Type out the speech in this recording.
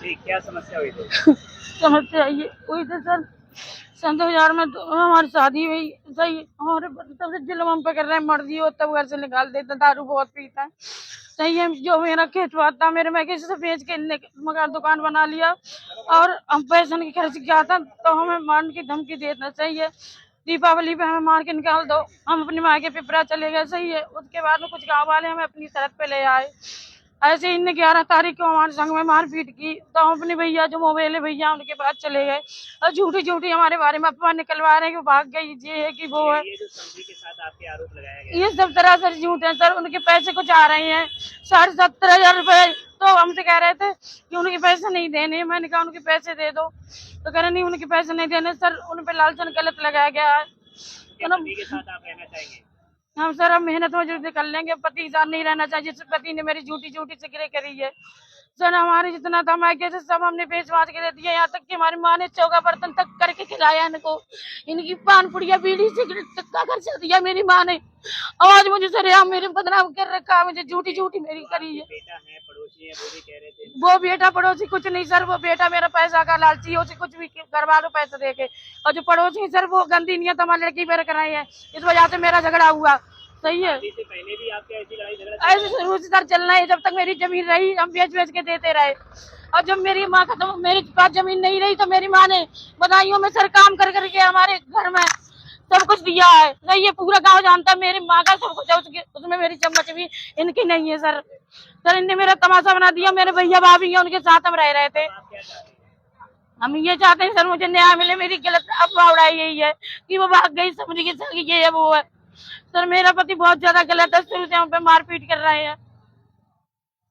क्या समस्या हुई थी? समस्या ये हुई थी सर, सन 2000 में तो हमारी शादी हुई। सही, हमारे तब से जुल्म हम पे कर रहे हैं, मर्जी हो तब घर से निकाल देता, दारू बहुत पीता है। सही है, जो मेरा खेत हुआ था मेरे, मैं किसी से बेच के मकान दुकान बना लिया और हम पैसे की खर्च किया था, तो हमें मारने की धमकी देना। सही है, दीपावली पे हमें मार के निकाल दो, हम अपनी माँ के पिपरा चले गए। सही है, उसके बाद में कुछ गाँव वाले हमें अपनी सरहद पे ले आए। ऐसे ही इनने 11 तारीख को हमारे संग में मारपीट की, तो हम अपने भैया जो मोबाइल है भैया उनके पास चले गए और झूठी झूठी हमारे बारे में अफवाह निकलवा रहे हैं कि भाग गई, ये है कि वो है। ये जो समझी के साथ आपके आरोप लगाया गया, ये सब तरह से झूठ है सर। उनके पैसे कुछ आ रहे हैं 70,000 रुपए, तो हमसे कह रहे थे कि उनके पैसे नहीं देने। मैंने कहा उनके पैसे दे दो, तो कह रहे नहीं उनके पैसे नहीं देने। सर उन पे लालचन गलत लगाया गया है। पति के साथ आप रहना चाहेंगे? हम सर अब मेहनत मजदूरी कर लेंगे, पति के साथ नहीं रहना चाहिए जिस पति ने मेरी झूठी झूठी सिगरेट करी है। सर हमारे जितना था मैं कैसे सब हमने बेच बाच के दे दिया, यहाँ तक कि हमारी माँ ने चौका बर्तन तक करके खिलाया इनको। इनकी पान पुड़िया बीड़ी सिगरेट तक का खर्चा दिया मेरी माँ ने। आज मुझे सर यहाँ मेरे बदनाम कर रखा, मुझे झूठी झूठी मेरी करी है। बेटा है, पड़ोसी है, वो भी कह रहे थे। वो बेटा पड़ोसी कुछ नहीं सर, वो बेटा मेरा पैसा का लालची है, उसे कुछ भी करवा दो पैसे देके। और जो पड़ोसी सर वो गंदी नियत हमारी लड़की पर कराई है, इस वजह से मेरा झगड़ा हुआ। सही है, से पहले भी आपके ऐसी लड़ाई झगड़ा ऐसे शुरू से सर चलना है। जब तक मेरी जमीन रही हम बेच बेच के देते रहे, और जब मेरी माँ खत्म, मेरे पास जमीन नहीं रही, तो मेरी माँ ने बधाइयों में सर काम कर करके हमारे घर में सब कुछ दिया है। नहीं ये पूरा गांव जानता है मेरी माँ का सब कुछ है, उसमें मेरी चम्मच भी इनकी नहीं है सर। सर इनने मेरा तमाशा बना दिया। मेरे भैया भाभी हैं, उनके साथ हम रह रहे थे। हम ये चाहते हैं सर मुझे न्याय मिले। मेरी गलत अफवाह उड़ाई यही है कि वो भाग गई, समझ के सर ये है वो है। सर मेरा पति बहुत ज्यादा गलत है, शुरू से हम पे मारपीट कर रहे हैं।